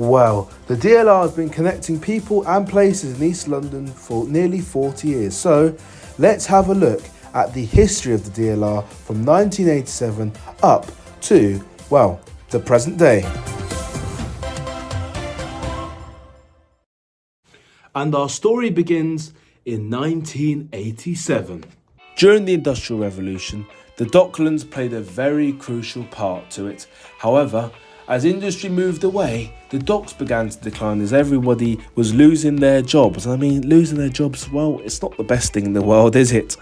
Well, the DLR has been connecting people and places in East London for nearly 40 years. So let's have a look at the history of the DLR from 1987 up to, well, the present day. And our story begins in 1987. During the Industrial Revolution, the Docklands played a very crucial part to it. However, as industry moved away, the docks began to decline as everybody was losing their jobs. I mean, losing their jobs, well, it's not the best thing in the world, is it?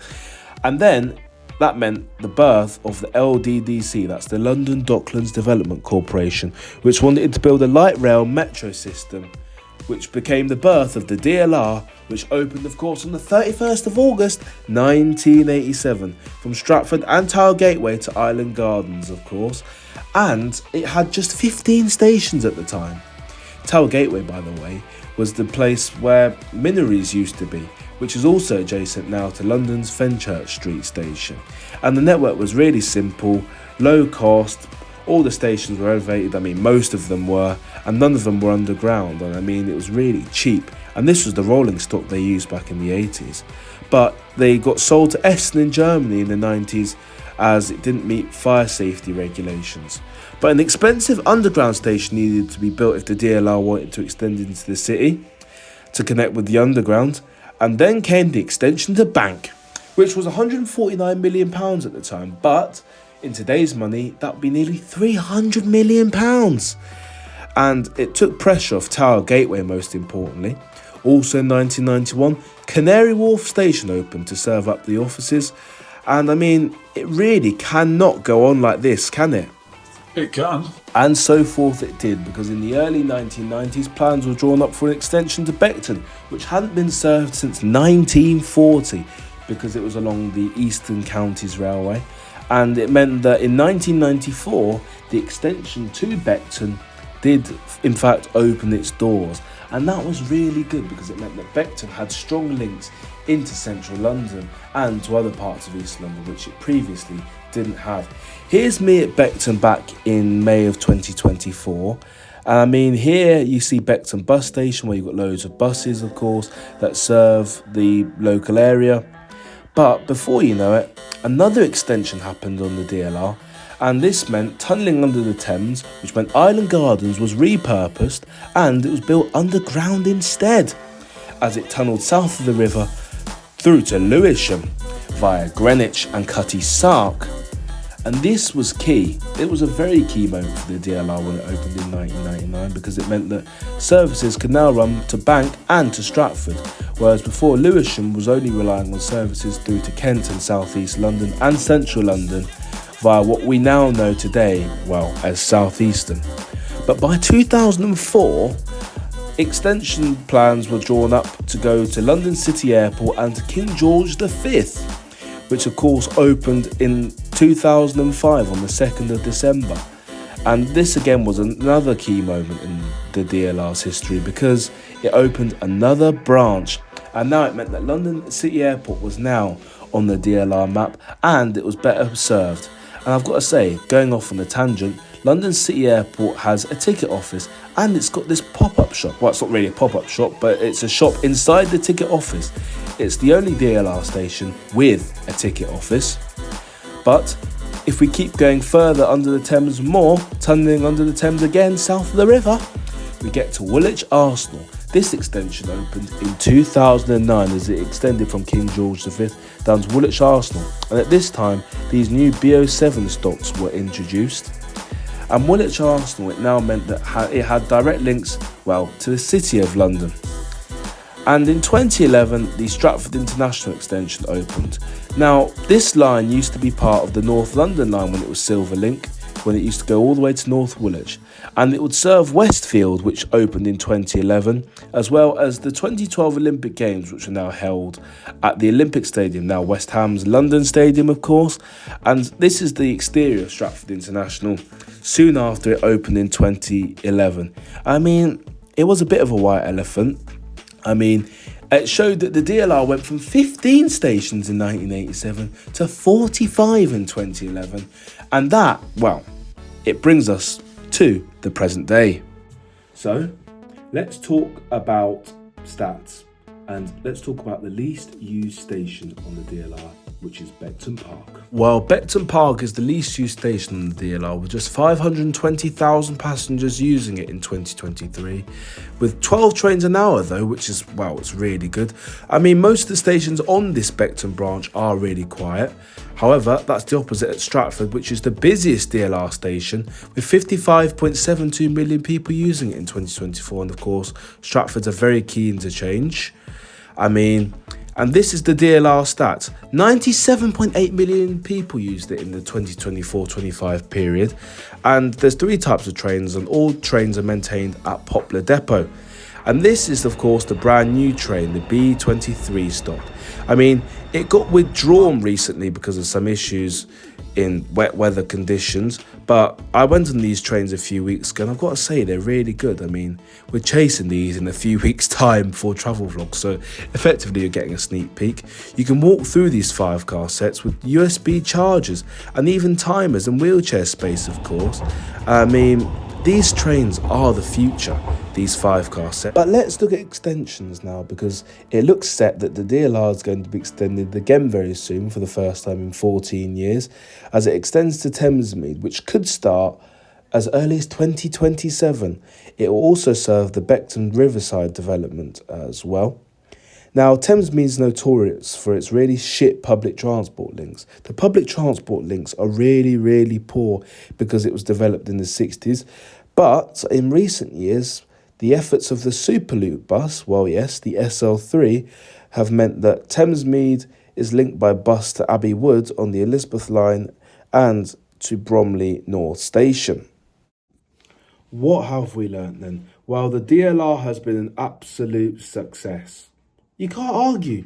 And then that meant the birth of the LDDC, that's the London Docklands Development Corporation, which wanted to build a light rail metro system, which became the birth of the DLR, which opened, of course, on the 31st of August 1987 from Stratford and Tower Gateway to Island Gardens, of course, and it had just 15 stations at the time. Tower Gateway, by the way, was the place where Minories used to be, which is also adjacent now to London's Fenchurch Street station. And the network was really simple, low cost. All the stations were elevated, I mean most of them were, and none of them were underground, and I mean it was really cheap. And this was the rolling stock they used back in the 80s. But they got sold to Essen in Germany in the 90s as it didn't meet fire safety regulations. But an expensive underground station needed to be built if the DLR wanted to extend into the city to connect with the underground. And then came the extension to Bank, which was £149 million at the time, but in today's money, that would be nearly £300 million. And it took pressure off Tower Gateway, most importantly. Also in 1991, Canary Wharf Station opened to serve up the offices. And I mean, it really cannot go on like this, can it? It can. And so forth it did, because in the early 1990s, plans were drawn up for an extension to Beckton, which hadn't been served since 1940, because it was along the Eastern Counties Railway. And it meant that in 1994, the extension to Beckton did, in fact, open its doors. And that was really good, because it meant that Beckton had strong links into central London and to other parts of East London, which it previously didn't have. Here's me at Beckton back in May of 2024. I mean, here you see Beckton bus station, where you've got loads of buses, of course, that serve the local area. But before you know it, another extension happened on the DLR, and this meant tunnelling under the Thames, which meant Island Gardens was repurposed and it was built underground instead, as it tunnelled south of the river through to Lewisham via Greenwich and Cutty Sark. And this was key. It was a very key moment for the DLR when it opened in 1999, because it meant that services could now run to Bank and to Stratford, whereas before Lewisham was only relying on services through to Kent and South East London and Central London via what we now know today, well, as South Eastern. But by 2004, extension plans were drawn up to go to London City Airport and to King George V, which of course opened in 2005 on the 2nd of December. And this again was another key moment in the DLR's history, because it opened another branch, and now it meant that London City Airport was now on the DLR map and it was better served. And I've got to say, going off on a tangent, London City Airport has a ticket office, and it's got this pop-up shop. Well, it's not really a pop-up shop, but it's a shop inside the ticket office. It's the only DLR station with a ticket office. But if we keep going further under the Thames more, tunnelling under the Thames again south of the river, we get to Woolwich Arsenal. This extension opened in 2009 as it extended from King George V down to Woolwich Arsenal. And at this time, these new BO7 stocks were introduced. And Woolwich Arsenal, it now meant that it had direct links, well, to the City of London. And in 2011, the Stratford International extension opened. Now, this line used to be part of the North London line when it was Silverlink, when it used to go all the way to North Woolwich. And it would serve Westfield, which opened in 2011, as well as the 2012 Olympic Games, which are now held at the Olympic Stadium, now West Ham's London Stadium, of course. And this is the exterior of Stratford International, soon after it opened in 2011. I mean, it was a bit of a white elephant. I mean, it showed that the DLR went from 15 stations in 1987 to 45 in 2011. And that, well, it brings us to the present day. So let's talk about stats, and let's talk about the least used station on the DLR, which is Beckton Park. Well, Beckton Park is the least used station on the DLR, with just 520,000 passengers using it in 2023, with 12 trains an hour though, which is, wow, it's really good. I mean, most of the stations on this Beckton branch are really quiet. However, that's the opposite at Stratford, which is the busiest DLR station, with 55.72 million people using it in 2024. And of course, Stratford's a very key interchange. I mean, and this is the DLR stats. 97.8 million people used it in the 2024-25 period. And there's 3 types of trains, and all trains are maintained at Poplar Depot. And this is, of course, the brand new train, the B23 stop. I mean, it got withdrawn recently because of some issues in wet weather conditions, but I went on these trains a few weeks ago, and I've got to say they're really good. I mean, we're chasing these in a few weeks' time for travel vlogs, so effectively you're getting a sneak peek. You can walk through these 5-car sets with USB chargers and even timers and wheelchair space, of course. I mean, these trains are the future, these 5-car sets. But let's look at extensions now, because it looks set that the DLR is going to be extended again very soon for the first time in 14 years, as it extends to Thamesmead, which could start as early as 2027. It will also serve the Beckton Riverside development as well. Now, Thamesmead is notorious for its really shit public transport links. The public transport links are really, really poor because it was developed in the 60s. But in recent years, the efforts of the Superloop bus, well, yes, the SL3, have meant that Thamesmead is linked by bus to Abbey Wood on the Elizabeth line and to Bromley North Station. What have we learnt then? Well, the DLR has been an absolute success. You can't argue.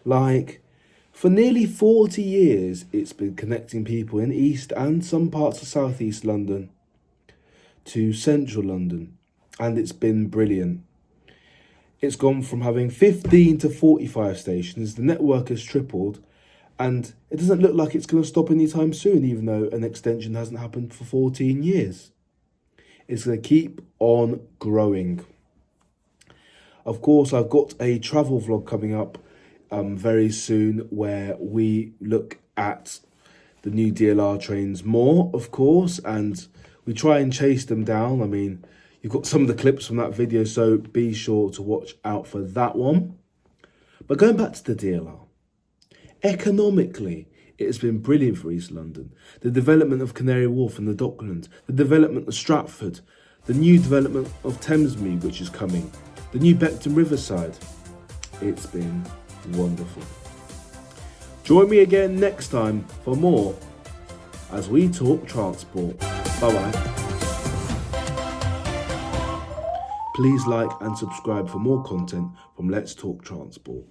Like, for nearly 40 years, it's been connecting people in East and some parts of South East London to Central London, and it's been brilliant. It's gone from having 15 to 45 stations. The network has tripled, and it doesn't look like it's going to stop anytime soon, even though an extension hasn't happened for 14 years. It's going to keep on growing. Of course, I've got a travel vlog coming up very soon where we look at the new DLR trains more, of course, and we try and chase them down. I mean, you've got some of the clips from that video, so be sure to watch out for that one. But going back to the DLR, economically, it has been brilliant for East London. The development of Canary Wharf and the Docklands, the development of Stratford, the new development of Thamesmead, which is coming, the new Beckton Riverside. It's been wonderful. Join me again next time for more as we talk transport. Bye-bye. Please like and subscribe for more content from Let's Talk Transport.